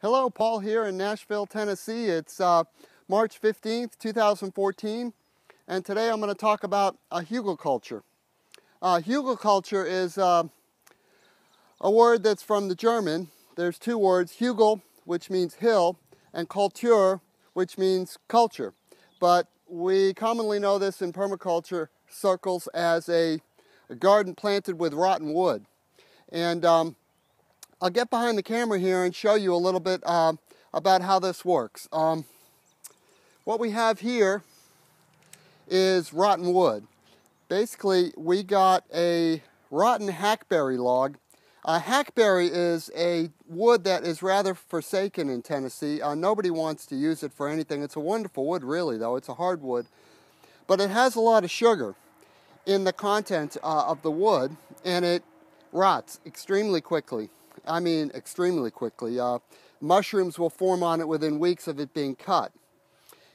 Hello, Paul here in Nashville, Tennessee. It's March 15th, 2014, and today I'm going to talk about Hugelculture. Hugelculture is a word that's from the German. There's two words, Hugel, which means hill, and Kultur, which means culture. But we commonly know this in permaculture circles as a garden planted with rotten wood. And I'll get behind the camera here and show you a little bit about how this works. What we have here is rotten wood. Basically, we got a rotten hackberry log. Hackberry is a wood that is rather forsaken in Tennessee. Nobody wants to use it for anything. It's a wonderful wood, really, though. It's a hardwood. But it has a lot of sugar in the content of the wood, and it rots extremely quickly. I mean, extremely quickly. Mushrooms will form on it within weeks of it being cut.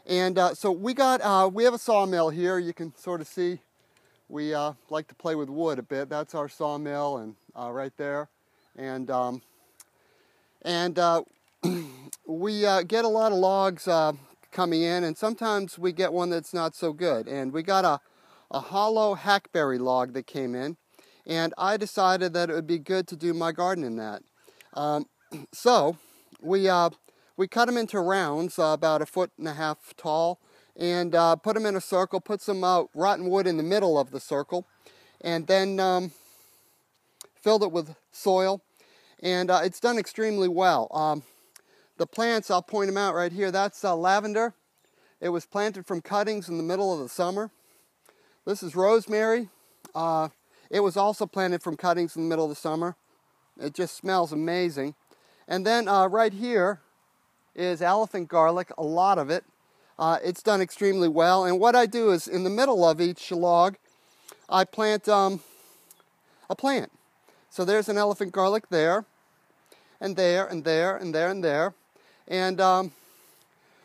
And so we have a sawmill here. You can sort of see we like to play with wood a bit. That's our sawmill, and right there. And we get a lot of logs coming in, and sometimes we get one that's not so good. And we got a hollow hackberry log that came in. And I decided that it would be good to do my garden in that. So we cut them into rounds, about 1.5 feet tall, and put them in a circle, put some rotten wood in the middle of the circle, and then filled it with soil. And it's done extremely well. The plants, I'll point them out right here, that's lavender. It was planted from cuttings in the middle of the summer. This is rosemary. It was also planted from cuttings in the middle of the summer. It just smells amazing. And then right here is elephant garlic, a lot of it. It's done extremely well. And what I do is in the middle of each log, I plant a plant. So there's an elephant garlic there, and there, and there, and there, and there. And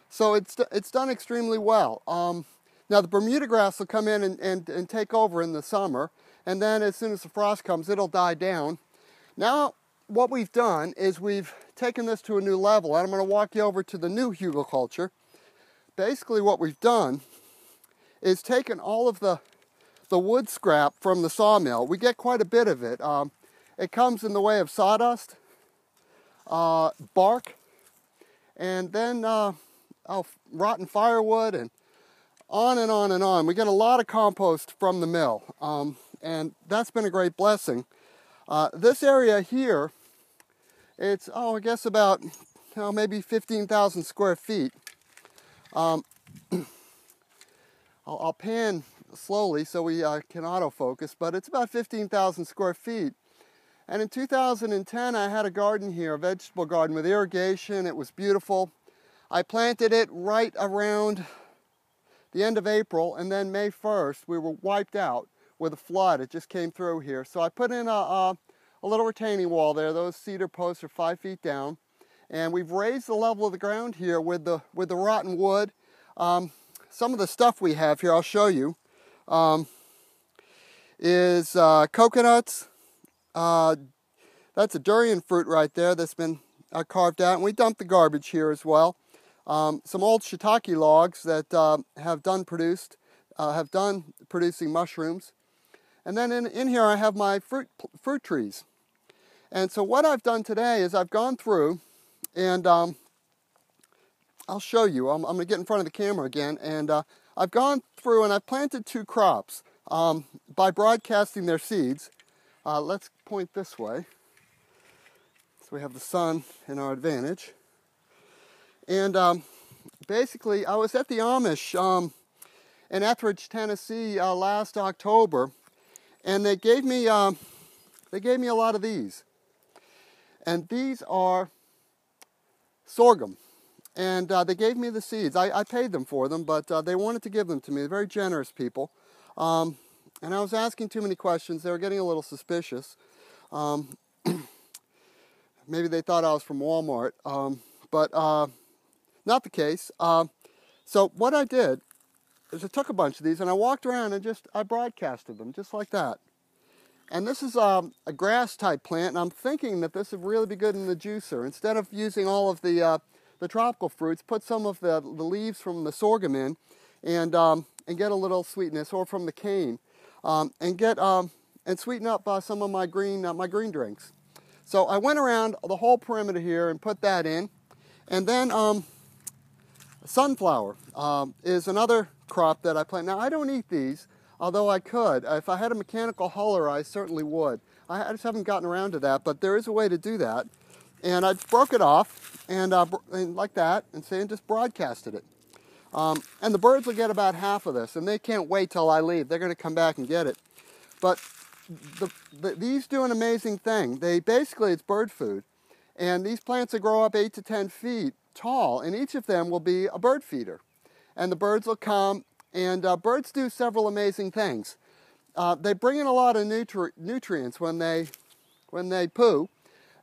so it's done extremely well. Now the Bermuda grass will come in and take over in the summer. And then as soon as the frost comes, it'll die down. Now, what we've done is we've taken this to a new level. And I'm going to walk you over to the new Hugelculture. Basically, what we've done is taken all of the wood scrap from the sawmill. We get quite a bit of it. It comes in the way of sawdust, bark, and then rotten firewood, and on and on and on. We get a lot of compost from the mill. And that's been a great blessing. This area here, it's, I guess about, maybe 15,000 square feet. I'll pan slowly so we can autofocus, but it's about 15,000 square feet. And in 2010, I had a garden here, a vegetable garden with irrigation. It was beautiful. I planted it right around the end of April, and then May 1st, we were wiped out with a flood. It just came through here. So I put in a little retaining wall there. Those cedar posts are 5 feet down. And we've raised the level of the ground here with the rotten wood. Some of the stuff we have here, I'll show you, is coconuts. That's a durian fruit right there that's been carved out. And we dumped the garbage here as well. Some old shiitake logs that have done producing mushrooms. And then in here I have my fruit trees. And so what I've done today is I've gone through and I'll show you. I'm going to get in front of the camera again. And I've gone through and I've planted 2 crops by broadcasting their seeds. Let's point this way. So we have the sun in our advantage. And basically I was at the Amish in Etheridge, Tennessee last October. And they gave me a lot of these. And these are sorghum. And they gave me the seeds. I paid them for them, but they wanted to give them to me. They're very generous people. And I was asking too many questions. They were getting a little suspicious. Maybe they thought I was from Walmart. But not the case. So what I did is I took a bunch of these and I walked around and I broadcasted them just like that. And this is a grass type plant, and I'm thinking that this would really be good in the juicer. Instead of using all of the tropical fruits, put some of the leaves from the sorghum in, and get a little sweetness, or from the cane, and sweeten up some of my green drinks. So I went around the whole perimeter here and put that in, and then sunflower is another crop that I plant. Now I don't eat these, although I could. If I had a mechanical huller, I certainly would. I just haven't gotten around to that, but there is a way to do that. And I broke it off, and like that, and just broadcasted it. And the birds will get about half of this, and they can't wait till I leave. They're going to come back and get it. But these do an amazing thing. Basically, it's bird food. And these plants will grow up 8 to 10 feet tall, and each of them will be a bird feeder. And the birds will come, and birds do several amazing things. They bring in a lot of nutrients when they poo.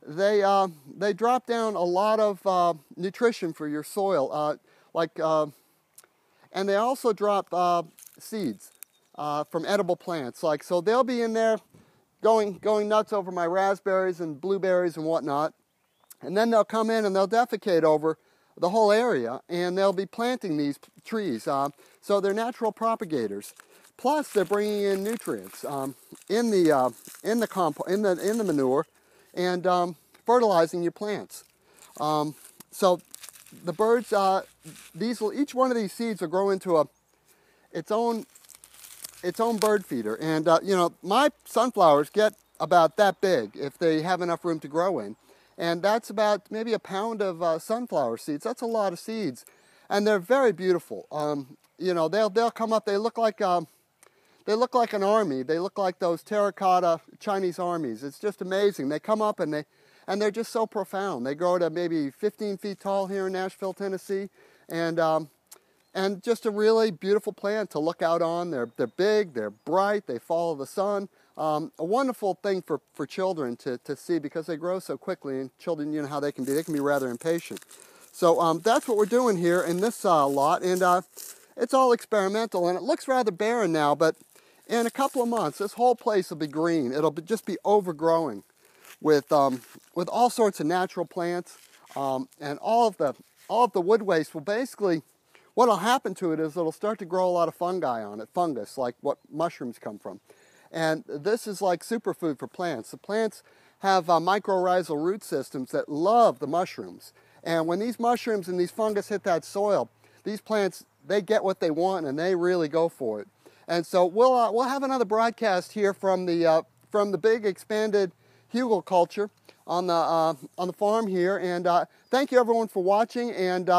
They drop down a lot of nutrition for your soil, and they also drop seeds from edible plants. So they'll be in there going nuts over my raspberries and blueberries and whatnot, and then they'll come in and they'll defecate over the whole area, and they'll be planting these trees. So they're natural propagators. Plus, they're bringing in nutrients in the manure, and fertilizing your plants. So the birds, each one of these seeds will grow into its own bird feeder. And my sunflowers get about that big if they have enough room to grow in. And that's about maybe a pound of sunflower seeds. That's a lot of seeds, and they're very beautiful. They'll come up. They look like an army. They look like those terracotta Chinese armies. It's just amazing. They come up and they're just so profound. They grow to maybe 15 feet tall here in Nashville, Tennessee, and just a really beautiful plant to look out on. They're big, they're bright, they follow the sun. A wonderful thing for children to see, because they grow so quickly, and children, you know how they can be. They can be rather impatient. So that's what we're doing here in this lot, and it's all experimental, and it looks rather barren now, but in a couple of months, this whole place will be green. It'll just be overgrowing with all sorts of natural plants, and all of the wood waste will basically, what'll happen to it is it'll start to grow a lot of fungi on it, fungus, like what mushrooms come from. And this is like superfood for plants. The plants have mycorrhizal root systems that love the mushrooms. And when these mushrooms and these fungus hit that soil, these plants, they get what they want, and they really go for it. And so we'll have another broadcast here from the big expanded Hugelculture on the farm here. And thank you everyone for watching, and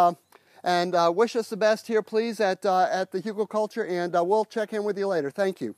wish us the best here, please, at the Hugelculture, and we'll check in with you later. Thank you.